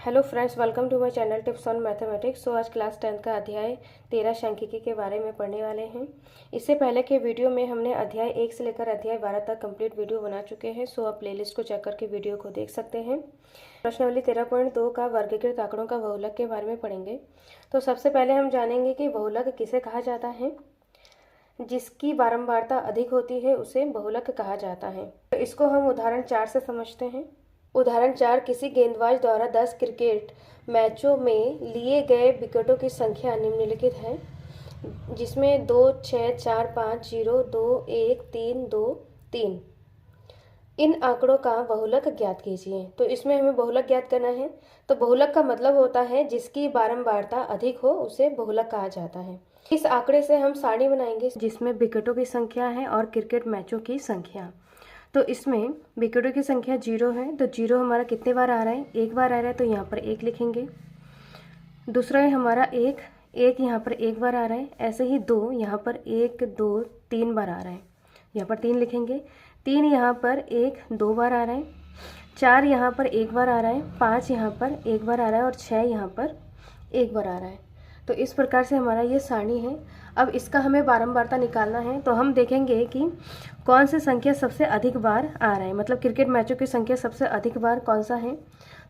Hello friends, welcome to my channel tips on mathematics. आज class 10 का अध्याय 13 सांख्यिकी के बारे में पढ़ने वाले हैं। इससे पहले के वीडियो में हमने अध्याय 1 से लेकर अध्याय 12 तक कंप्लीट वीडियो बना चुके हैं। आप प्लेलिस्ट को चेक करके वीडियो को देख सकते हैं। प्रश्नावली 13.2 का वर्गीकृत आंकड़ों का बहुलक के बारे में पढ़ेंगे। तो सबसे पहले हम जानेंगे कि बहुलक किसे कहा जाता है। जिसकी बारंबारता अधिक होती है उसे बहुलक कहा जाता है। तो इसको हम उदाहरण 4 से समझते हैं। उदाहरण 4, किसी गेंदबाज द्वारा 10 क्रिकेट मैचों में लिए गए विकेटों की संख्या निम्नलिखित है, जिसमें 2, 6, 4, 5, 0, 2, 1, 3, 2, 3। इन आंकड़ों का बहुलक ज्ञात कीजिए। तो इसमें हमें बहुलक ज्ञात करना है। तो बहुलक का मतलब होता है जिसकी बारंबारता अधिक हो उसे बहुलक कहा जाता है। इस आंकड़े से हम सारणी बनाएंगे जिसमें विकेटों की संख्या है और क्रिकेट मैचों की संख्या। तो इसमें विकेटों की संख्या 0 है। तो 0 हमारा कितने बार आ रहा है? एक बार आ रहा है, तो यहाँ पर 1 लिखेंगे। दूसरा है हमारा 1 यहाँ पर 1 बार आ रहा है। ऐसे ही 2 यहाँ पर 1, 2, 3 बार आ रहा है, यहाँ पर 3 लिखेंगे। 3 यहाँ पर 1, 2 बार आ रहा है। 4 यहाँ पर 1 बार आ रहा है। 5 यहाँ पर 1 बार आ रहा है और 6 यहाँ पर 1 बार आ रहा है। तो इस प्रकार से हमारा ये सारणी है। अब इसका हमें बारंबारता निकालना है। तो हम देखेंगे कि कौन सी संख्या सबसे अधिक बार आ रहा है, मतलब क्रिकेट मैचों की संख्या सबसे अधिक बार कौन सा है।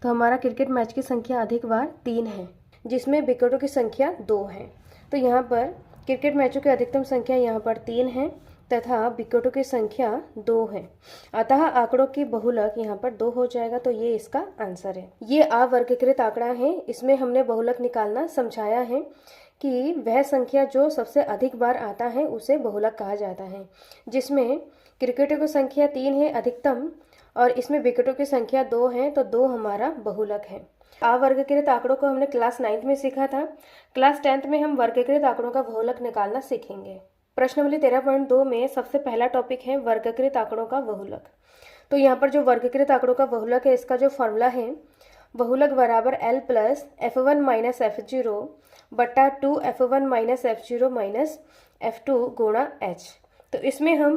तो हमारा क्रिकेट मैच की संख्या अधिक बार 3 है, जिसमें विकेटों की संख्या 2 है। तो यहाँ पर क्रिकेट मैचों की अधिकतम संख्या यहाँ पर 3 है तथा विकेटों की संख्या 2 है। अतः आंकड़ों की बहुलक यहाँ पर 2 हो जाएगा। तो ये इसका आंसर है। ये अवर्गीकृत आंकड़ा है। इसमें हमने बहुलक निकालना समझाया है कि वह संख्या जो सबसे अधिक बार आता है उसे बहुलक कहा जाता है। जिसमें क्रिकेटों की संख्या 3 है अधिकतम और इसमें विकेटों की संख्या 2 है, तो 2 हमारा बहुलक है। अवर्गीकृत आंकड़ों को हमने क्लास 9 में सीखा था। क्लास 10 में हम वर्गीकृत आंकड़ों का बहुलक निकालना सीखेंगे। प्रश्नावली 13.2 में सबसे पहला टॉपिक है वर्गीकृत आंकड़ों का बहुलक। तो यहाँ पर जो वर्गीकृत आंकड़ों का बहुलक है, इसका जो फॉर्मूला है, बहुलक बराबर L plus F1 minus F0 बटा 2 F1 minus F0 minus F2 गुणा H। तो इसमें हम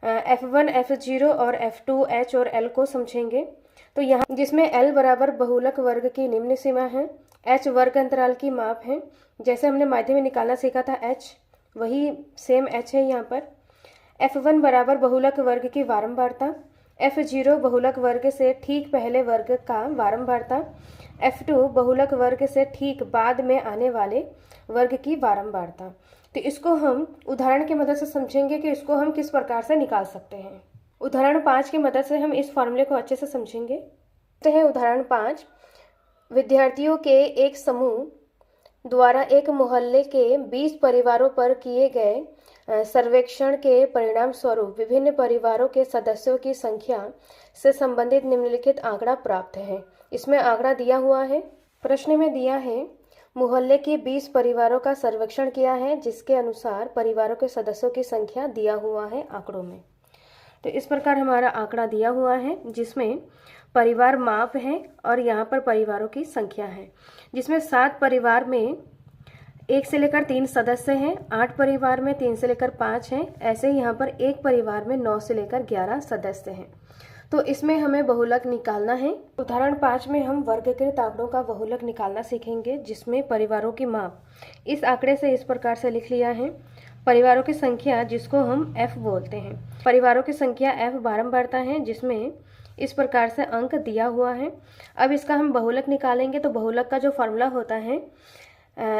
F1, F0 और F2, H और L को समझेंगे। तो यहाँ जिसमें L बराबर बहुलक वर्ग की निम्न सीमा है, H वर्ग अंतराल की माप है। जैसे हमने माध्यम में निकालना सीखा था H, वही सेम H है यहाँ पर। F1 बराबर बहुलक वर्ग की बारंबारता, F0 बहुलक वर्ग से ठीक पहले वर्ग का बारंबारता, F2 बहुलक वर्ग से ठीक बाद में आने वाले वर्ग की बारंबारता। तो इसको हम उदाहरण की मदद से समझेंगे कि इसको हम किस प्रकार से निकाल सकते हैं। उदाहरण 5 की मदद से हम इस फॉर्मूले को अच्छे से समझेंगे। तो है उदाहरण 5, विद्यार्थियों के एक समूह द्वारा एक मोहल्ले के 20 परिवारों पर किए गए सर्वेक्षण के परिणाम स्वरूप विभिन्न परिवारों के सदस्यों की संख्या से संबंधित निम्नलिखित आंकड़ा प्राप्त है। इसमें आंकड़ा दिया हुआ है। प्रश्न में दिया है मोहल्ले के 20 परिवारों का सर्वेक्षण किया है, जिसके अनुसार परिवारों के सदस्यों की संख्या दिया हुआ है आंकड़ों में। तो इस प्रकार हमारा आंकड़ा दिया हुआ है, जिसमें परिवार माप है और यहाँ पर परिवारों की संख्या है। जिसमें 7 परिवार में 1 से लेकर 3 सदस्य हैं, 8 परिवार में 3 से लेकर 5 हैं। ऐसे ही यहाँ पर एक परिवार में 9 से लेकर 11 सदस्य हैं। तो इसमें हमें बहुलक निकालना है। उदाहरण 5 में हम वर्गीकृत आंकड़ों का बहुलक निकालना सीखेंगे, जिसमें परिवारों की माप इस आंकड़े से इस प्रकार से लिख लिया है। परिवारों की संख्या जिसको हम F बोलते हैं, परिवारों की संख्या F बारंबारता है, जिसमें इस प्रकार से अंक दिया हुआ है। अब इसका हम बहुलक निकालेंगे। तो बहुलक का जो फॉर्मूला होता है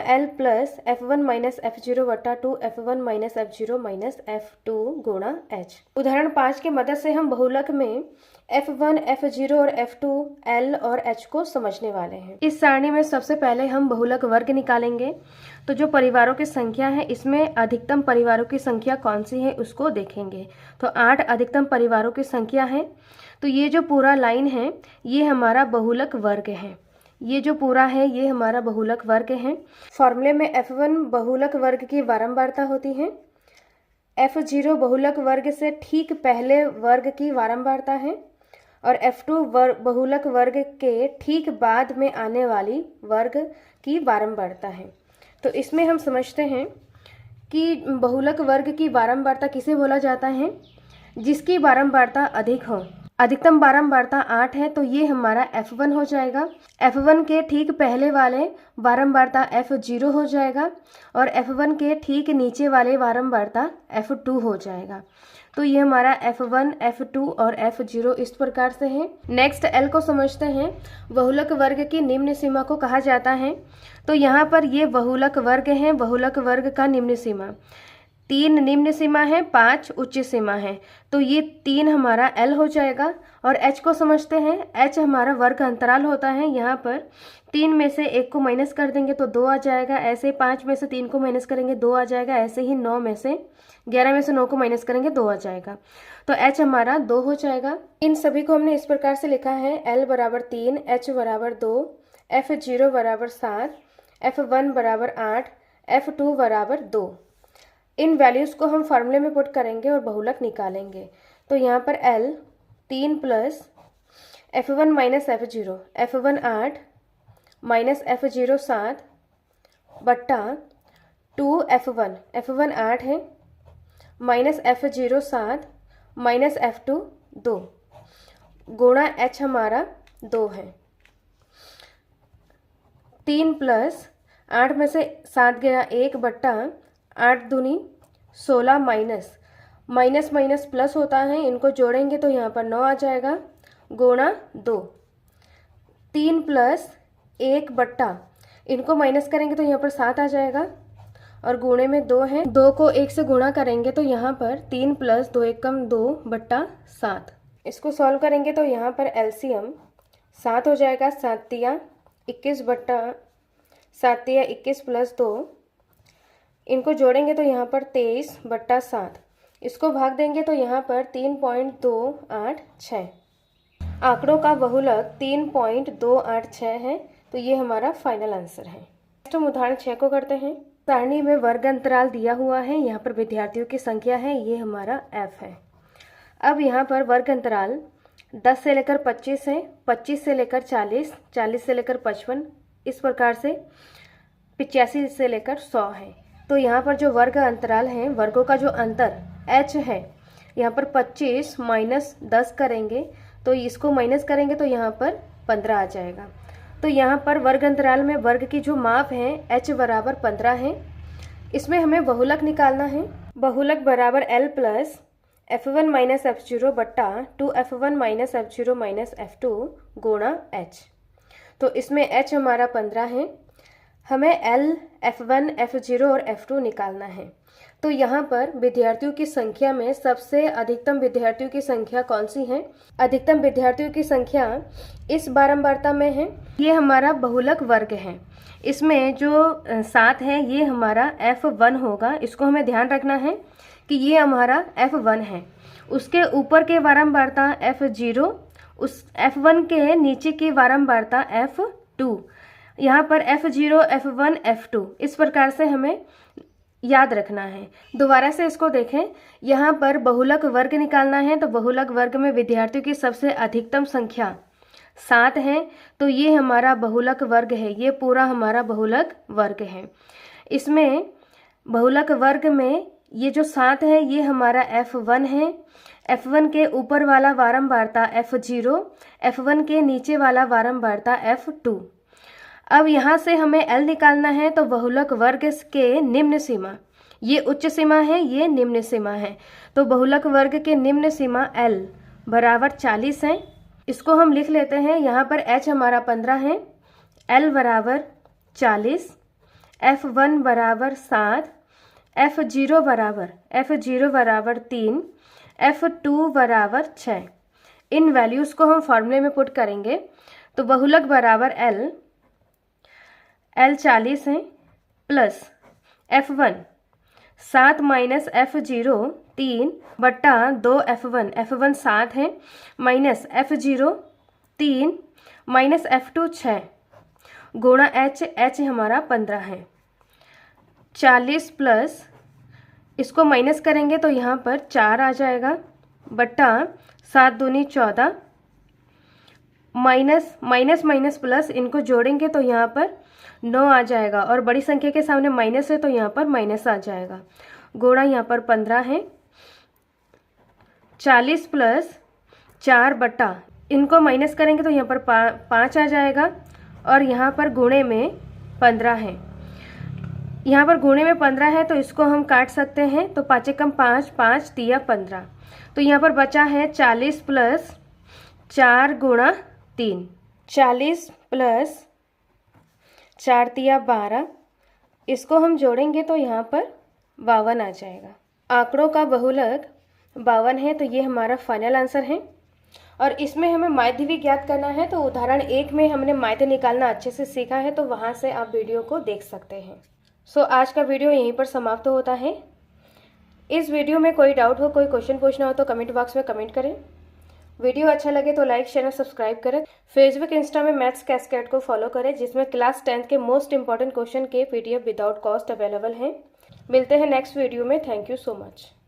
L plus F1 minus F0 बटा 2 F1 minus F0 minus F2 गुणा H। उदाहरण 5 की मदद से हम बहुलक में F1, F0 और F2, L और H को समझने वाले हैं। इस सारणी में सबसे पहले हम बहुलक वर्ग निकालेंगे। तो जो परिवारों की संख्या है, इसमें अधिकतम परिवारों की संख्या कौन सी है उसको देखेंगे। तो 8 अधिकतम परिवारों की संख्या है। तो ये जो पूरा लाइन है ये हमारा बहुलक वर्ग है। ये जो पूरा है ये हमारा बहुलक वर्ग है। फॉर्मूले में F1 बहुलक वर्ग की बारंबारता होती है, F0 बहुलक वर्ग से ठीक पहले वर्ग की बारंबारता है और F2 बहुलक वर्ग के ठीक बाद में आने वाली वर्ग की बारंबारता है। तो इसमें हम समझते हैं कि बहुलक वर्ग की बारंबारता किसे बोला जाता है? जिसकी बारंबारता अधिक हो। अधिकतम बारंबारता 8 है, तो ये हमारा F1 हो जाएगा। F1 के ठीक पहले वाले बारंबारता F0 हो जाएगा और F1 के ठीक नीचे वाले बारंबारता F2 हो जाएगा। तो ये हमारा F1, F2 और F0 इस प्रकार से है। नेक्स्ट L को समझते हैं। बहुलक वर्ग की निम्न सीमा को कहा जाता है। तो यहाँ पर ये बहुलक वर्ग है, बहुलक वर्ग का निम्न सीमा 3 निम्न सीमा है, 5 उच्च सीमा है। तो ये 3 हमारा L हो जाएगा। और H को समझते हैं। H हमारा वर्ग अंतराल होता है। यहाँ पर 3 में से 1 को माइनस कर देंगे तो 2 आ जाएगा। ऐसे 5 में से 3 को माइनस करेंगे 2 आ जाएगा। ऐसे ही 9 में से 11 में से 9 को माइनस करेंगे 2 आ जाएगा। तो H हमारा 2 हो जाएगा। इन सभी को हमने इस प्रकार से लिखा है। L बराबर 3, H बराबर 2, F0 बराबर 7, F1 बराबर 8, F2 बराबर 2। इन वैल्यूज़ को हम फार्मूले में पुट करेंगे और बहुलक निकालेंगे। तो यहाँ पर L 3 plus F1 minus F0, F1 8 minus F0 7 बट्टा 2 F1, F1 8 है माइनस F0 7 माइनस F2 2 गुणा H हमारा 2 है। 3 प्लस 8 में से 7 गया 1 बट्टा 8 दूनी 16 माइनस माइनस माइनस प्लस होता है। इनको जोड़ेंगे तो यहाँ पर 9 आ जाएगा गुणा 2। 3 प्लस 1 बट्टा इनको माइनस करेंगे तो यहाँ पर 7 आ जाएगा और गुणे में 2 है। 2 को 1 से गुणा करेंगे तो यहाँ पर 3 प्लस 2 1 कम 2 बट्टा 7। इसको सॉल्व करेंगे तो यहाँ पर एलसीएम 7 हो जाएगा। 7 तिया 21 बट्टा 7 तिया 21 प्लस 2। इनको जोड़ेंगे तो यहाँ पर 23 बट्टा 7। इसको भाग देंगे तो यहाँ पर 3.286। आंकड़ों का बहुलक 3.286 है। तो ये हमारा फाइनल आंसर है। नेक्स्ट हम उदाहरण 6 को करते हैं। सारणी में वर्ग अंतराल दिया हुआ है। यहाँ पर विद्यार्थियों की संख्या है, ये हमारा F है। अब यहाँ पर वर्ग अंतराल 10 से लेकर 25 है, 25 से लेकर 40, 40 से लेकर 55, इस प्रकार से 85 से लेकर 100 है। तो यहाँ पर जो वर्ग अंतराल है, वर्गों का जो अंतर H है, यहाँ पर 25 माइनस 10 करेंगे तो इसको माइनस करेंगे तो यहाँ पर 15 आ जाएगा। तो यहाँ पर वर्ग अंतराल में वर्ग की जो माप है H बराबर 15 है। इसमें हमें बहुलक निकालना है। बहुलक बराबर L plus F1 minus F0 बट्टा 2F1 minus F0 minus F2 गुणा H। तो इसमें H हमारा 15 है। हमें L, F1, F0 और F2 निकालना है। तो यहाँ पर विद्यार्थियों की संख्या में सबसे अधिकतम विद्यार्थियों की संख्या कौन सी है? अधिकतम विद्यार्थियों की संख्या इस बारंबारता में है। ये हमारा बहुलक वर्ग है। इसमें जो 7 है ये हमारा F1 होगा। इसको हमें ध्यान रखना है कि ये हमारा F1 है। उसके ऊपर के बारंबारता F0, उस F1 के नीचे की बारंबारता F2। यहाँ पर F0, F1, F2 इस प्रकार से हमें याद रखना है। दोबारा से इसको देखें। यहाँ पर बहुलक वर्ग निकालना है। तो बहुलक वर्ग में विद्यार्थियों की सबसे अधिकतम संख्या 7 है। तो ये हमारा बहुलक वर्ग है। ये पूरा हमारा बहुलक वर्ग है। इसमें बहुलक वर्ग में ये जो 7 है ये हमारा F1 है। F1 के ऊपर वाला बारंबारता F0, F1 के नीचे वाला बारंबारता F2। अब यहाँ से हमें L निकालना है। तो बहुलक वर्ग के निम्न सीमा, ये उच्च सीमा है, ये निम्न सीमा है। तो बहुलक वर्ग के निम्न सीमा L बराबर 40 है। इसको हम लिख लेते हैं। यहाँ पर H हमारा 15 है, L बराबर 40, F1 बराबर 7, F0 बराबर 3, F2 बराबर 6। इन वैल्यूज़ को हम फॉर्मूले में पुट करेंगे। तो बहुलक बराबर L 40 है प्लस F1 7 माइनस F0 3 बट्टा 2 F1 7 है माइनस F0 3 माइनस F2 6 गुणा H हमारा 15 है। 40 प्लस इसको माइनस करेंगे तो यहाँ पर 4 आ जाएगा बट्टा 7 दूनी 14 माइनस माइनस माइनस प्लस इनको जोड़ेंगे तो यहाँ पर 9 आ जाएगा और बड़ी संख्या के सामने माइनस है तो यहाँ पर माइनस आ जाएगा। गुणा यहाँ पर 15 है। 40 प्लस 4 बटा, इनको माइनस करेंगे तो यहाँ पर 5 आ जाएगा और यहाँ पर गुणे में 15 है। यहाँ पर गुणे में 15 है तो इसको हम काट सकते हैं, तो 5 कम 5, 5 तिया 15, तो यहाँ पर बचा है 40 प्लस 4 गुणा 3, 40 प्लस 4 तिया 12, इसको हम जोड़ेंगे तो यहाँ पर 52 आ जाएगा। आंकड़ों का बहुलक 52 है, तो ये हमारा फाइनल आंसर है। और इसमें हमें माध्य भी ज्ञात करना है, तो उदाहरण 1 में हमने माध्य निकालना अच्छे से सीखा है, तो वहाँ से आप वीडियो को देख सकते हैं। सो आज का वीडियो यहीं पर समाप्त होता है। इस वीडियो में कोई डाउट हो, कोई क्वेश्चन पूछना हो तो कमेंट बॉक्स में कमेंट करें। वीडियो अच्छा लगे तो लाइक शेयर और सब्सक्राइब करें। फेसबुक इंस्टा में मैथ्स कैस्केड को फॉलो करें, जिसमें क्लास 10th के मोस्ट इंपॉर्टेंट क्वेश्चन के PDF विदाउट कॉस्ट अवेलेबल हैं। मिलते हैं नेक्स्ट वीडियो में। Thank you so much.